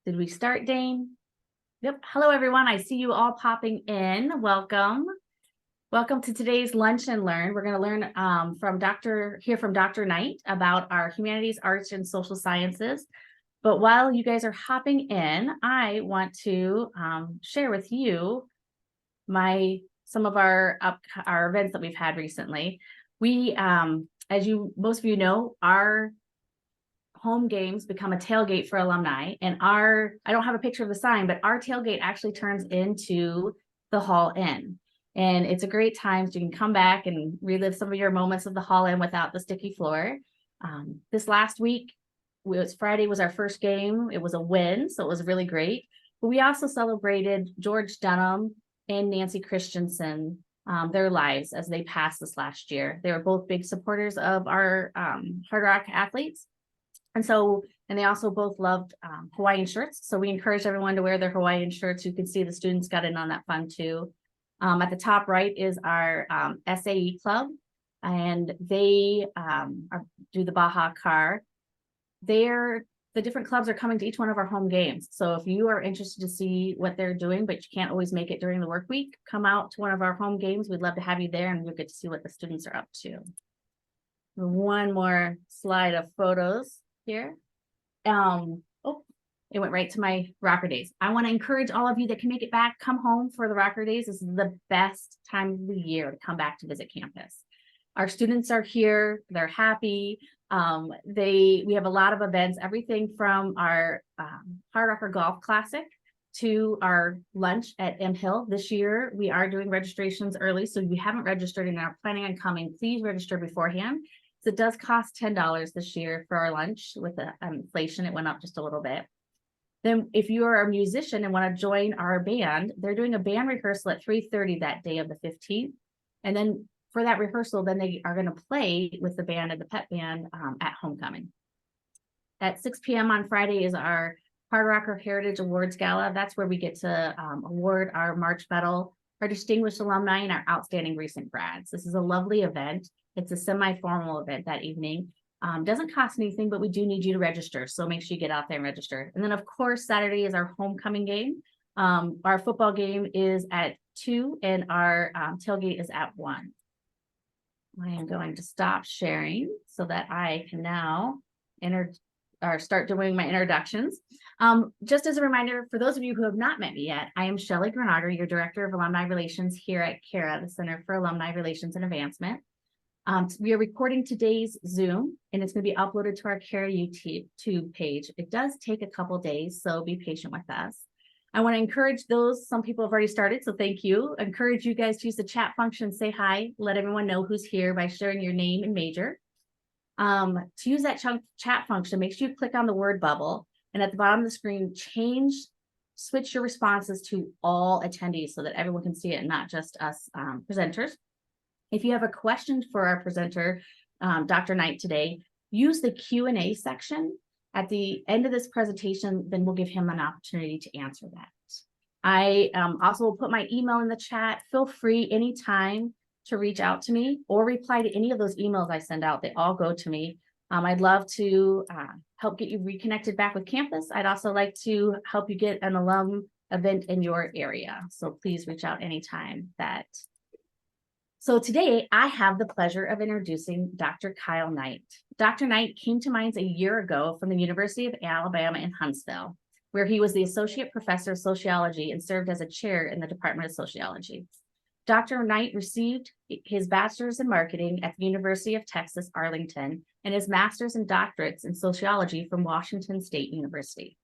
Did we start, Dane? Yep. Hello, everyone. I see you all popping in. Welcome. Welcome to today's Lunch and Learn. We're going to learn from Dr. Knight about our humanities, arts, and social sciences. But while you guys are hopping in, I want to share with you some of our events that we've had recently. We, as most of you know, our home games become a tailgate for alumni, and I don't have a picture of the sign, but our tailgate actually turns into the Hall Inn, and it's a great time. So you can come back and relive some of your moments of the Hall Inn without the sticky floor. This last week, Friday was our first game. It was a win, so it was really great. But we also celebrated George Dunham and Nancy Christensen, their lives as they passed this last year. They were both big supporters of our Hard Rock athletes. And they also both loved Hawaiian shirts. So we encourage everyone to wear their Hawaiian shirts. You can see the students got in on that fun too. At the top right is our SAE club, and they do the Baja car. The different clubs are coming to each one of our home games. So if you are interested to see what they're doing, but you can't always make it during the work week, come out to one of our home games. We'd love to have you there, and you'll get to see what the students are up to. One more slide of photos here. It went right to my Rocker Days. I want to encourage all of you that can make it back, come home for the Rocker Days. This is the best time of the year to come back to visit campus. Our students are here, they're happy. We have a lot of events, everything from our Hard Rocker Golf Classic to our lunch at M Hill. This year, we are doing registrations early. So if you haven't registered and are planning on coming, please register beforehand. So it does cost $10 this year for our lunch. With the inflation, it went up just a little bit. Then if you are a musician and want to join our band, they're doing a band rehearsal at 3:30 that day of the 15th. And then for that rehearsal, then they are going to play with the band and the pep band at homecoming. At 6 p.m. on Friday is our Hard Rocker Heritage Awards Gala. That's where we get to award our March Medal, our distinguished alumni, and our outstanding recent grads. This is a lovely event. It's a semi-formal event that evening. Doesn't cost anything, but we do need you to register. So make sure you get out there and register. And then, of course, Saturday is our homecoming game. Our football game is at 2 and our tailgate is at 1. I am going to stop sharing so that I can now start doing my introductions. Just as a reminder, for those of you who have not met me yet, I am Shelley Granager, your Director of Alumni Relations here at CARA, the Center for Alumni Relations and Advancement. We are recording today's Zoom, and it's going to be uploaded to our CARA YouTube page. It does take a couple days, so be patient with us. I want to encourage some people have already started, so thank you. Encourage you guys to use the chat function, say hi, let everyone know who's here by sharing your name and major. To use that chat function, make sure you click on the word bubble, and at the bottom of the screen, switch your responses to all attendees so that everyone can see it and not just us presenters. If you have a question for our presenter, Dr. Knight today, use the Q&A section at the end of this presentation, then we'll give him an opportunity to answer that. I also will put my email in the chat. Feel free anytime to reach out to me or reply to any of those emails I send out. They all go to me. I'd love to help get you reconnected back with campus. I'd also like to help you get an alum event in your area. So please reach out anytime So today I have the pleasure of introducing Dr. Kyle Knight. Dr. Knight came to mind a year ago from the University of Alabama in Huntsville, where he was the Associate Professor of Sociology and served as a chair in the Department of Sociology. Dr. Knight received his bachelor's in marketing at the University of Texas, Arlington, and his master's and doctorates in sociology from Washington State University.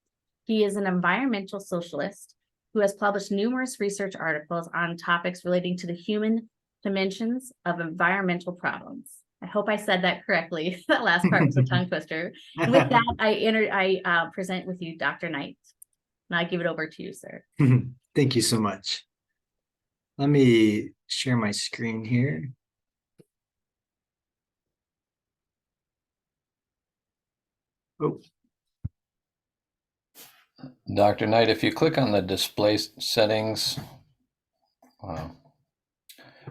He is an environmental socialist who has published numerous research articles on topics relating to the human dimensions of environmental problems. I hope I said that correctly. That last part was a tongue twister. And with that, I present with you Dr. Knight. And I give it over to you, sir. Thank you so much. Let me share my screen here. Oh. Dr. Knight, if you click on the display settings,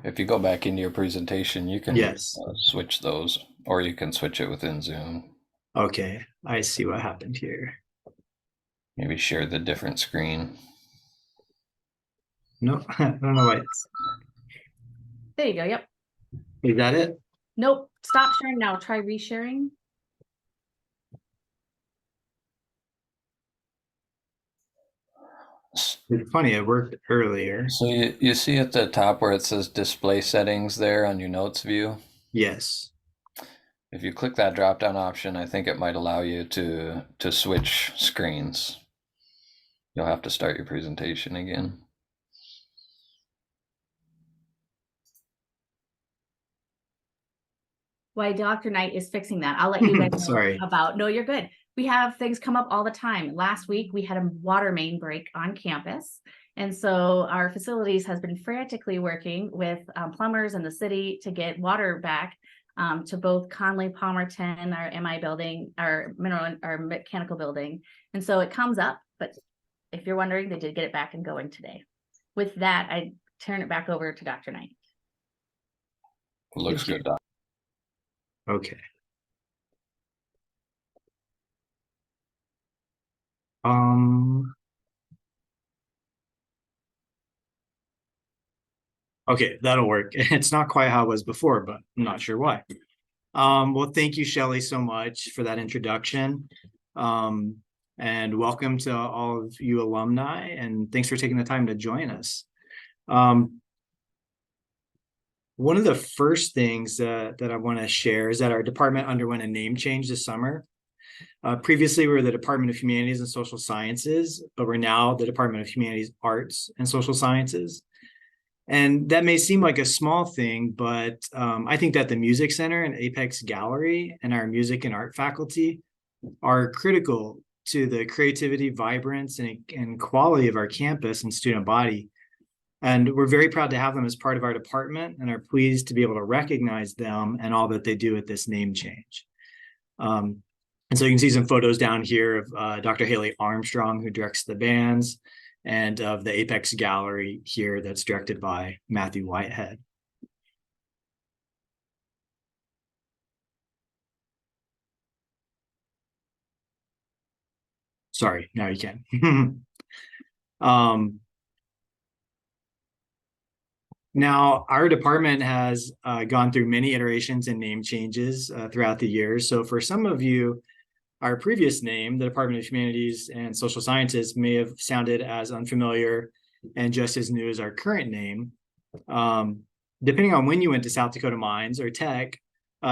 if you go back into your presentation, you can switch those, or you can switch it within Zoom. Okay, I see what happened here. Maybe share the different screen. No, I don't know why. There you go. Yep. Is that it? Nope. Stop sharing now. Try resharing. It's funny, it worked earlier. So you see at the top where it says display settings there on your notes view? Yes. If you click that drop down option, I think it might allow you to switch screens. You'll have to start your presentation again. Why Dr. Knight is fixing that. I'll let you guys know Sorry. about. No, you're good. We have things come up all the time. Last week we had a water main break on campus. And so our facilities has been frantically working with plumbers in the city to get water back to both Conley Palmerton, our MI building, our mechanical building. And so it comes up, but if you're wondering, they did get it back and going today. With that, I turn it back over to Dr. Knight. Looks good, Doc. Okay. Okay, that'll work. It's not quite how it was before, but I'm not sure why. Well, thank you, Shelley, so much for that introduction. And welcome to all of you alumni, and thanks for taking the time to join us. One of the first things that I want to share is that our department underwent a name change this summer. Previously, we were the Department of Humanities and Social Sciences, but we're now the Department of Humanities, Arts, and Social Sciences. And that may seem like a small thing, but I think that the Music Center and Apex Gallery and our music and art faculty are critical to the creativity, vibrance, and quality of our campus and student body. And we're very proud to have them as part of our department and are pleased to be able to recognize them and all that they do at this name change. And so you can see some photos down here of Dr. Haley Armstrong, who directs the bands, and of the Apex Gallery here that's directed by Matthew Whitehead. Sorry, now you can. Now, our department has gone through many iterations and name changes throughout the years. So for some of you, our previous name, the Department of Humanities and Social Sciences, may have sounded as unfamiliar and just as new as our current name. Depending on when you went to South Dakota Mines or Tech,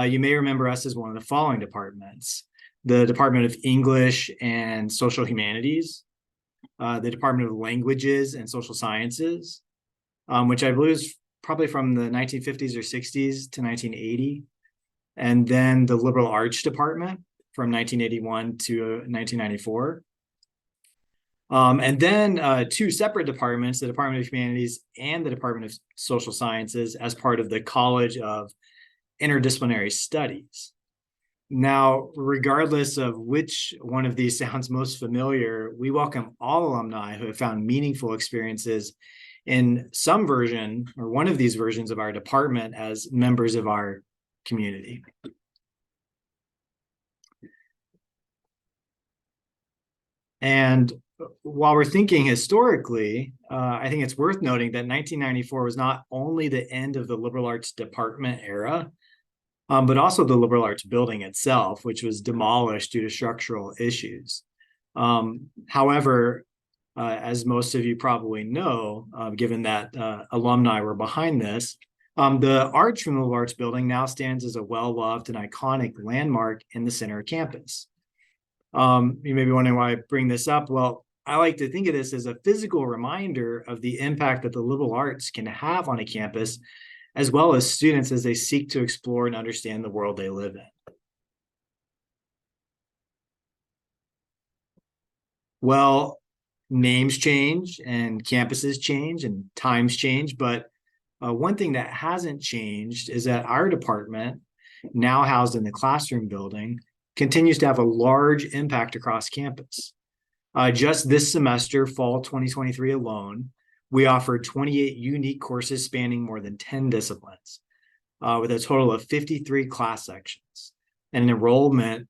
you may remember us as one of the following departments: the Department of English and Social Humanities, the Department of Languages and Social Sciences, which I believe is probably from the 1950s or 60s to 1980, and then the Liberal Arts Department from 1981 to 1994. And then two separate departments, the Department of Humanities and the Department of Social Sciences, as part of the College of Interdisciplinary Studies. Now, regardless of which one of these sounds most familiar, we welcome all alumni who have found meaningful experiences in some version or one of these versions of our department as members of our community. And while we're thinking historically, I think it's worth noting that 1994 was not only the end of the liberal arts department era, but also the liberal arts building itself, which was demolished due to structural issues. However, as most of you probably know, given that alumni were behind this, the arch from the liberal arts building now stands as a well-loved and iconic landmark in the center of campus. You may be wondering why I bring this up. Well, I like to think of this as a physical reminder of the impact that the liberal arts can have on a campus, as well as students as they seek to explore and understand the world they live in. Well, names change and campuses change and times change, but one thing that hasn't changed is that our department, now housed in the classroom building, continues to have a large impact across campus. Just this semester, fall 2023 alone, we offered 28 unique courses spanning more than 10 disciplines, with a total of 53 class sections and an enrollment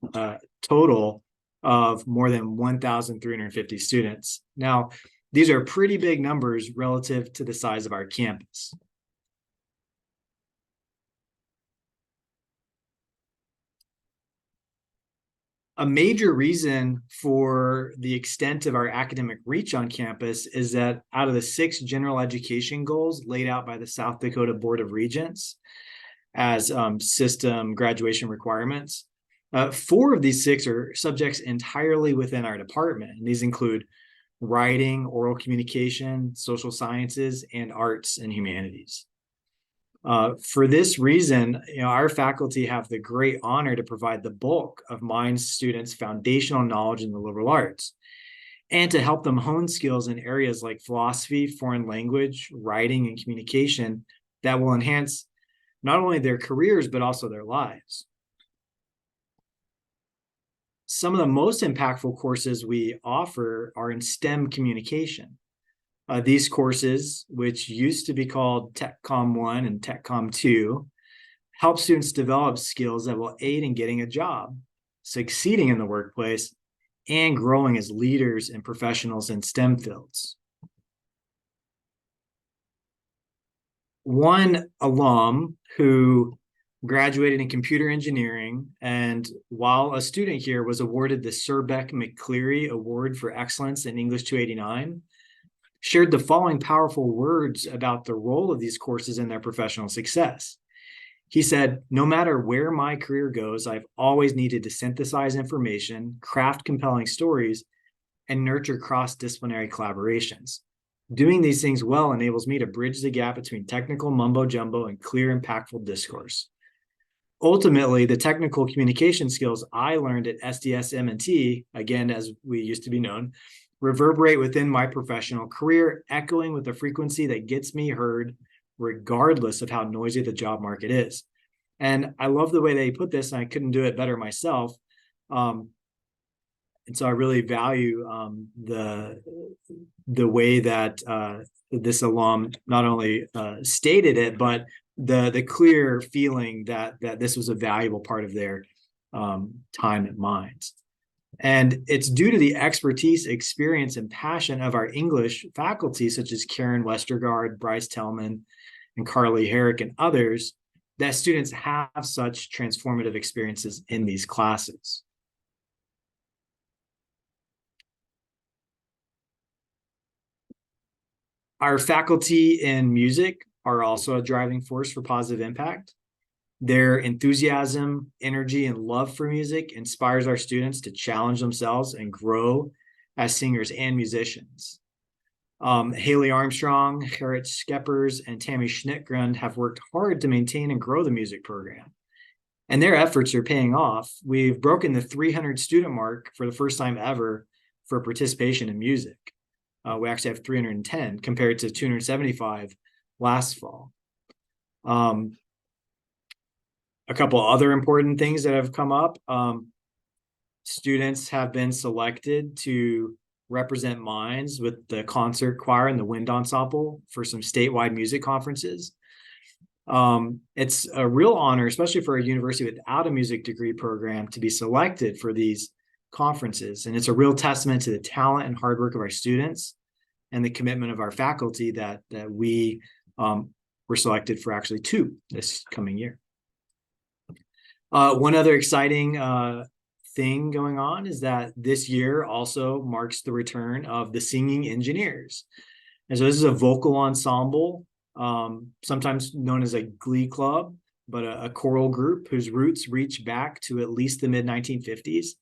total of more than 1,350 students. Now, these are pretty big numbers relative to the size of our campus. A major reason for the extent of our academic reach on campus is that out of the 6 general education goals laid out by the South Dakota Board of Regents as system graduation requirements, 4 of these 6 are subjects entirely within our department. And these include writing, oral communication, social sciences, and arts and humanities. For this reason, our faculty have the great honor to provide the bulk of mine students foundational knowledge in the liberal arts and to help them hone skills in areas like philosophy, foreign language, writing, and communication that will enhance not only their careers, but also their lives. Some of the most impactful courses we offer are in STEM communication. These courses, which used to be called TechCom 1 and TechCom 2, help students develop skills that will aid in getting a job, succeeding in the workplace, and growing as leaders and professionals in STEM fields. One alum who graduated in computer engineering and while a student here was awarded the Sir Beck McCleary Award for Excellence in English 289, shared the following powerful words about the role of these courses in their professional success. He said, "No matter where my career goes, I've always needed to synthesize information, craft compelling stories, and nurture cross-disciplinary collaborations. Doing these things well enables me to bridge the gap between technical mumbo-jumbo and clear, impactful discourse. Ultimately, the technical communication skills I learned at SDS M&T, again, as we used to be known, reverberate within my professional career, echoing with a frequency that gets me heard regardless of how noisy the job market is." And I love the way they put this, and I couldn't do it better myself. And so I really value the way that this alum not only stated it, but the clear feeling that this was a valuable part of their time at Mines. And it's due to the expertise, experience, and passion of our English faculty, such as Karen Westergaard, Bryce Tellman, and Carly Herrick, and others, that students have such transformative experiences in these classes. Our faculty in music are also a driving force for positive impact. Their enthusiasm, energy, and love for music inspires our students to challenge themselves and grow as singers and musicians. Haley Armstrong, Gerrit Skeppers, and Tammy Schnittgrund have worked hard to maintain and grow the music program, and their efforts are paying off. We've broken the 300 student mark for the first time ever for participation in music. We actually have 310 compared to 275 last fall. A couple other important things that have come up. Students have been selected to represent Mines with the concert choir and the wind ensemble for some statewide music conferences. It's a real honor, especially for a university without a music degree program, to be selected for these conferences. And it's a real testament to the talent and hard work of our students and the commitment of our faculty that we were selected for actually 2 this coming year. One other exciting thing going on is that this year also marks the return of the Singing Engineers. And so this is a vocal ensemble, sometimes known as a glee club, but a choral group whose roots reach back to at least the mid-1950s.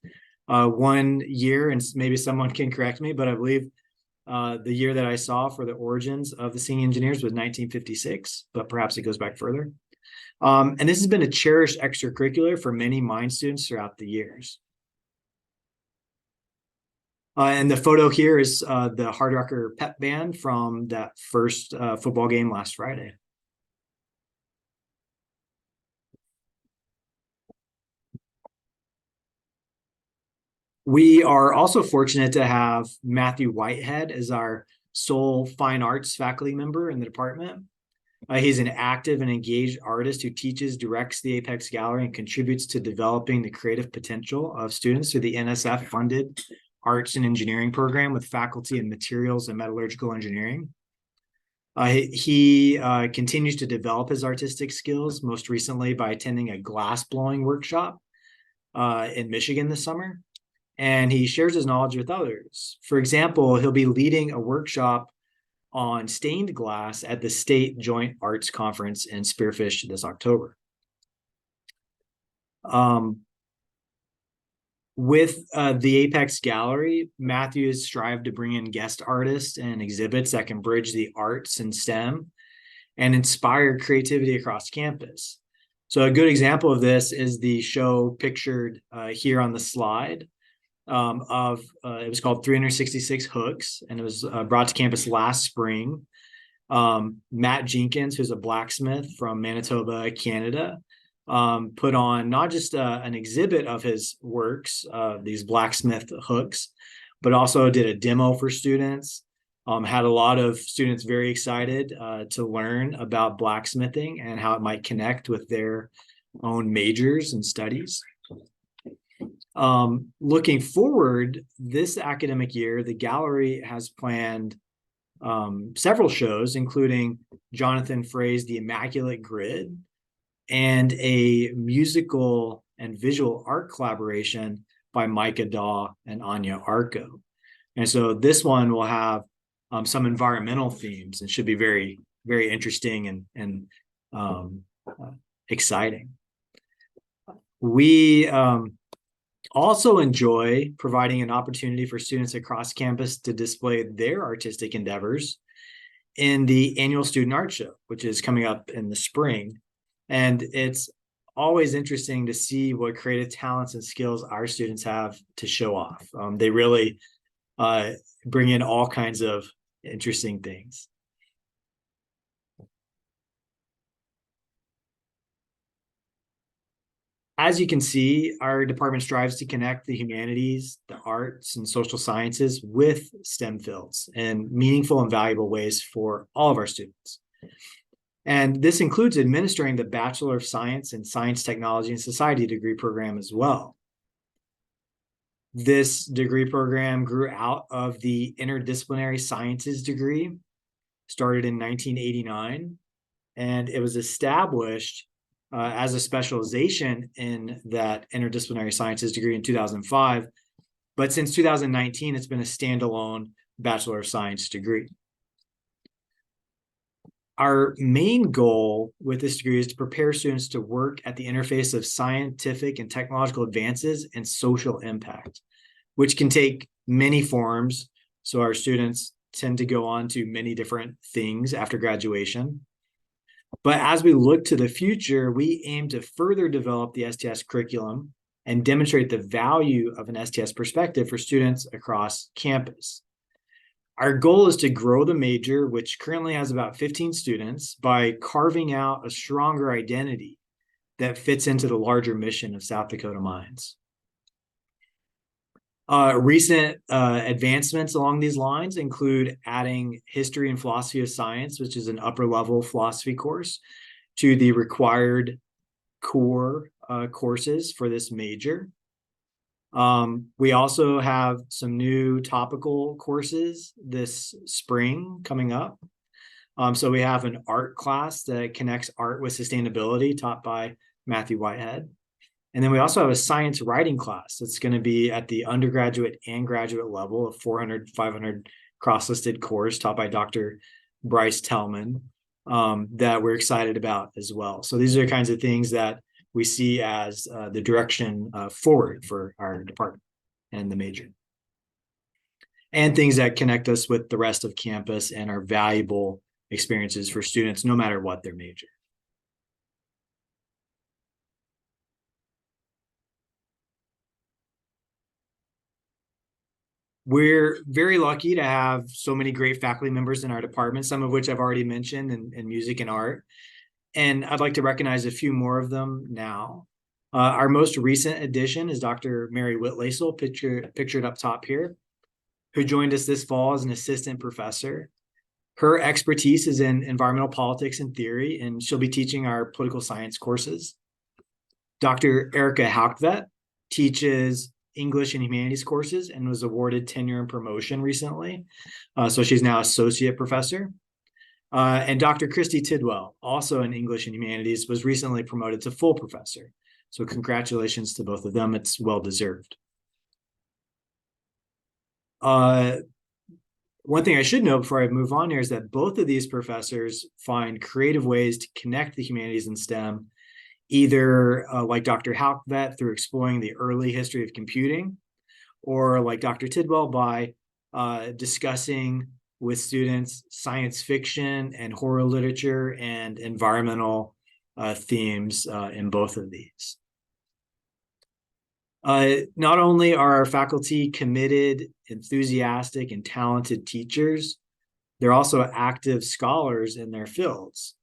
One year, and maybe someone can correct me, but I believe the year that I saw for the origins of the Singing Engineers was 1956, but perhaps it goes back further. And this has been a cherished extracurricular for many Mine students throughout the years. And the photo here is the Hard Rocker pep band from that first football game last Friday. We are also fortunate to have Matthew Whitehead as our sole fine arts faculty member in the department. He's an active and engaged artist who teaches, directs the Apex Gallery, and contributes to developing the creative potential of students through the NSF-funded Arts and Engineering program with faculty in materials and metallurgical engineering. He continues to develop his artistic skills, most recently by attending a glass blowing workshop in Michigan this summer. And he shares his knowledge with others. For example, he'll be leading a workshop on stained glass at the State Joint Arts Conference in Spearfish this October. With the Apex Gallery, Matthew has strived to bring in guest artists and exhibits that can bridge the arts and STEM and inspire creativity across campus. So a good example of this is the show pictured here on the slide. It was called 366 Hooks, and it was brought to campus last spring. Matt Jenkins, who's a blacksmith from Manitoba, Canada, put on not just an exhibit of his works, these blacksmith hooks, but also did a demo for students. Had a lot of students very excited to learn about blacksmithing and how it might connect with their own majors and studies. Looking forward, this academic year, the gallery has planned several shows, including Jonathan Frey's The Immaculate Grid and a musical and visual art collaboration by Micah Daw and Anya Arco. And so this one will have some environmental themes and should be very, very interesting and exciting. We also enjoy providing an opportunity for students across campus to display their artistic endeavors in the annual Student Art Show, which is coming up in the spring. And it's always interesting to see what creative talents and skills our students have to show off. They really bring in all kinds of interesting things. As you can see, our department strives to connect the humanities, the arts, and social sciences with STEM fields in meaningful and valuable ways for all of our students. And this includes administering the Bachelor of Science in Science, Technology, and Society degree program as well. This degree program grew out of the Interdisciplinary Sciences degree, started in 1989, and it was established as a specialization in that Interdisciplinary Sciences degree in 2005. But since 2019, it's been a standalone Bachelor of Science degree. Our main goal with this degree is to prepare students to work at the interface of scientific and technological advances and social impact, which can take many forms. So our students tend to go on to many different things after graduation. But as we look to the future, we aim to further develop the STS curriculum and demonstrate the value of an STS perspective for students across campus. Our goal is to grow the major, which currently has about 15 students, by carving out a stronger identity that fits into the larger mission of South Dakota Mines. Recent advancements along these lines include adding History and Philosophy of Science, which is an upper-level philosophy course, to the required core courses for this major. We also have some new topical courses this spring coming up. So we have an art class that connects art with sustainability, taught by Matthew Whitehead. And then we also have a science writing class that's going to be at the undergraduate and graduate level, of 400, 500 cross-listed course taught by Dr. Bryce Tellman, that we're excited about as well. So these are the kinds of things that we see as the direction forward for our department and the major. And things that connect us with the rest of campus and are valuable experiences for students, no matter what their major. We're very lucky to have so many great faculty members in our department, some of which I've already mentioned in music and art. And I'd like to recognize a few more of them now. Our most recent addition is Dr. Mary Whitlaisel, pictured up top here, who joined us this fall as an assistant professor. Her expertise is in environmental politics and theory, and she'll be teaching our political science courses. Dr. Erica Haukvet teaches English and humanities courses and was awarded tenure and promotion recently. So she's now associate professor. And Dr. Christy Tidwell, also in English and humanities, was recently promoted to full professor. So congratulations to both of them. It's well-deserved. One thing I should know before I move on here is that both of these professors find creative ways to connect the humanities and STEM, either like Dr. Haukvet through exploring the early history of computing, or like Dr. Tidwell by discussing with students science fiction and horror literature and environmental themes in both of these. Not only are our faculty committed, enthusiastic, and talented teachers, they're also active scholars in their fields.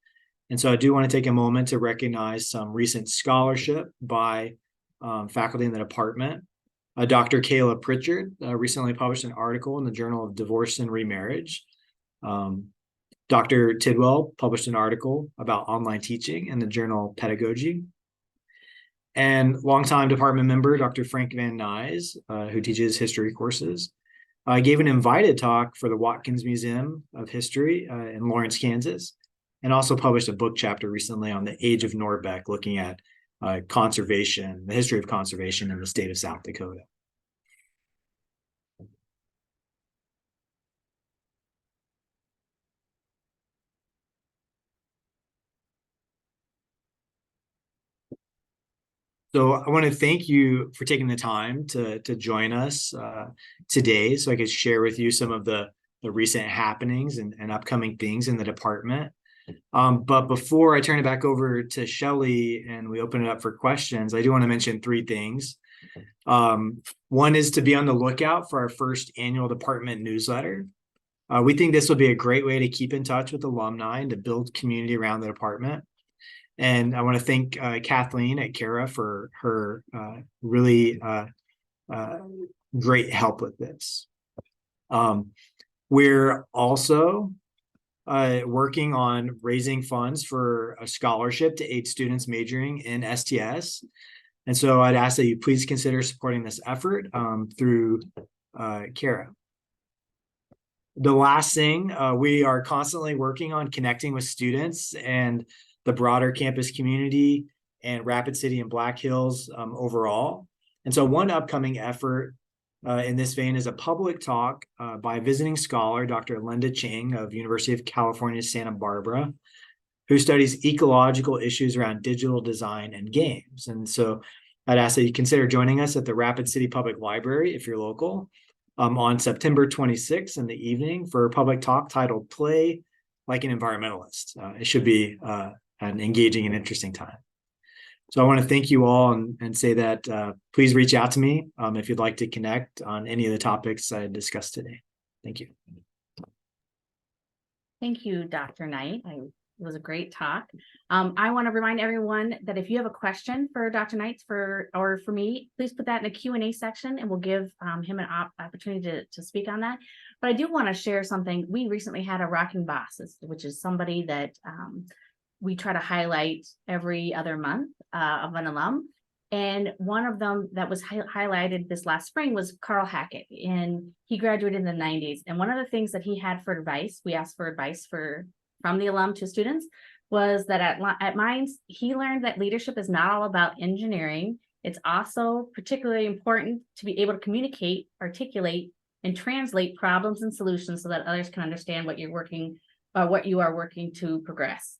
And so I do want to take a moment to recognize some recent scholarship by faculty in the department. Dr. Kayla Pritchard recently published an article in the Journal of Divorce and Remarriage. Dr. Tidwell published an article about online teaching in the journal Pedagogy. And longtime department member, Dr. Frank Van Nuys, who teaches history courses, gave an invited talk for the Watkins Museum of History in Lawrence, Kansas, and also published a book chapter recently on the Age of Norbeck, looking at conservation, the history of conservation in the state of South Dakota. So I want to thank you for taking the time to join us today so I could share with you some of the recent happenings and upcoming things in the department. But before I turn it back over to Shelley and we open it up for questions, I do want to mention three things. One is to be on the lookout for our first annual department newsletter. We think this will be a great way to keep in touch with alumni and to build community around the department. And I want to thank Kathleen at Kara for her really great help with this. We're also working on raising funds for a scholarship to aid students majoring in STS. And so I'd ask that you please consider supporting this effort through Kara. The last thing, we are constantly working on connecting with students and the broader campus community and Rapid City and Black Hills overall. And so one upcoming effort in this vein is a public talk by visiting scholar, Dr. Linda Ching of University of California, Santa Barbara, who studies ecological issues around digital design and games. And so I'd ask that you consider joining us at the Rapid City Public Library if you're local on September 26th in the evening for a public talk titled Play Like an Environmentalist. It should be an engaging and interesting time. So I want to thank you all and say that please reach out to me if you'd like to connect on any of the topics I discussed today. Thank you. Thank you, Dr. Knight. It was a great talk. I want to remind everyone that if you have a question for Dr. Knight or for me, please put that in the Q&A section and we'll give him an opportunity to speak on that. But I do want to share something. We recently had a Rocking Boss, which is somebody that we try to highlight every other month of an alum. And one of them that was highlighted this last spring was Carl Hackett, and he graduated in the 90s. And one of the things that he had for advice, we asked for advice from the alum to students, was that at Mines, he learned that leadership is not all about engineering. It's also particularly important to be able to communicate, articulate, and translate problems and solutions so that others can understand what you are working to progress.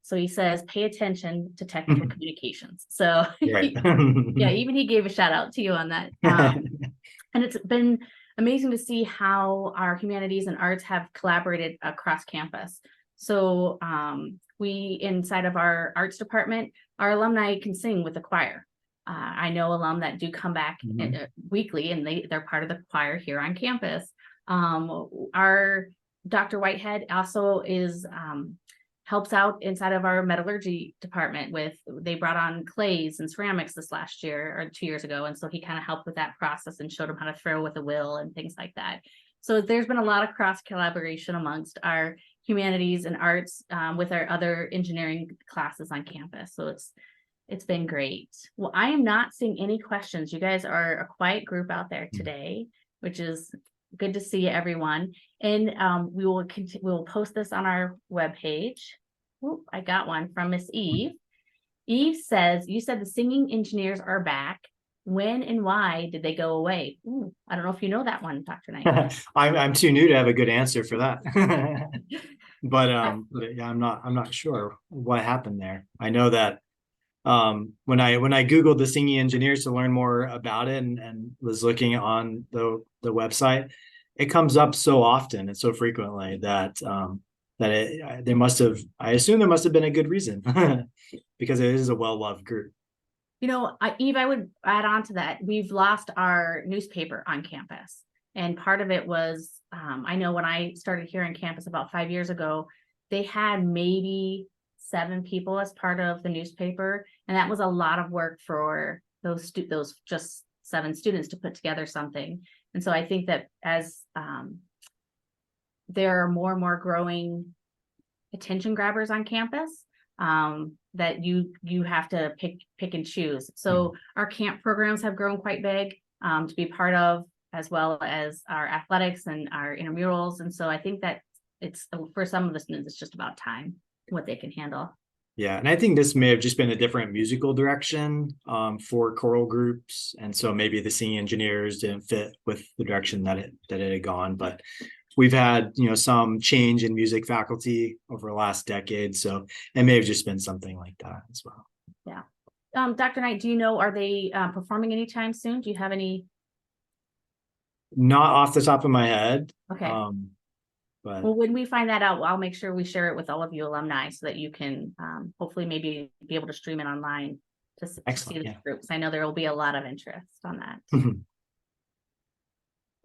So he says, pay attention to technical communications. So Right. yeah, even he gave a shout out to you on that. And it's been amazing to see how our humanities and arts have collaborated across campus. So we, inside of our arts department, our alumni can sing with the choir. I know alum that do come back weekly, and they're part of the choir here on campus. Our Dr. Whitehead also helps out inside of our metallurgy department they brought on clays and ceramics this last year or 2 years ago. And so he kind of helped with that process and showed them how to throw with a will and things like that. So there's been a lot of cross collaboration amongst our humanities and arts with our other engineering classes on campus. So it's been great. Well, I am not seeing any questions. You guys are a quiet group out there today, which is good to see everyone. And we will post this on our webpage. Oh, I got one from Miss Eve. Eve says, you said the singing engineers are back. When and why did they go away? Ooh, I don't know if you know that one, Dr. Knight. I'm too new to have a good answer for that. But yeah, I'm not sure what happened there. I know that when I Googled the singing engineers to learn more about it and was looking on the website, it comes up so often and so frequently that I assume there must have been a good reason because it is a well-loved group. You know, Eve, I would add on to that. We've lost our newspaper on campus. And part of it was, I know when I started here on campus about 5 years ago, they had maybe 7 people as part of the newspaper. And that was a lot of work for those just 7 students to put together something. And so I think that as there are more and more growing attention grabbers on campus, that you have to pick and choose. So our camp programs have grown quite big to be part of, as well as our athletics and our intramurals. And so I think that it's, for some of the students, it's just about time, what they can handle. Yeah, and I think this may have just been a different musical direction for choral groups, and so maybe the singing engineers didn't fit with the direction that it had gone. But we've had some change in music faculty over the last decade, so it may have just been something like that as well. Yeah. Dr. Knight, do you know, are they performing anytime soon? Do you have any? Not off the top of my head. Okay. But well, when we find that out, I'll make sure we share it with all of you alumni so that you can hopefully maybe be able to stream it online to see the groups. I know there will be a lot of interest on that.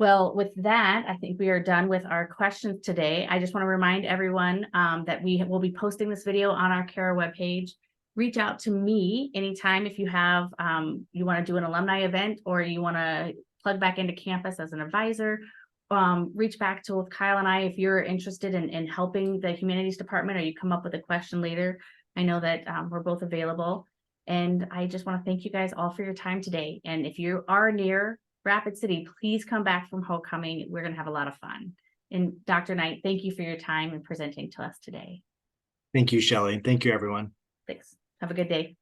Well, with that, I think we are done with our questions today. I just want to remind everyone that we will be posting this video on our CARA webpage. Reach out to me anytime if you have, you want to do an alumni event or you want to plug back into campus as an advisor. Reach back to Kyle and I if you're interested in helping the humanities department, or you come up with a question later. I know that we're both available. And I just want to thank you guys all for your time today. And if you are near Rapid City, please come back from homecoming. We're going to have a lot of fun. And Dr. Knight, thank you for your time and presenting to us today. Thank you, Shelley. Thank you, everyone. Thanks. Have a good day.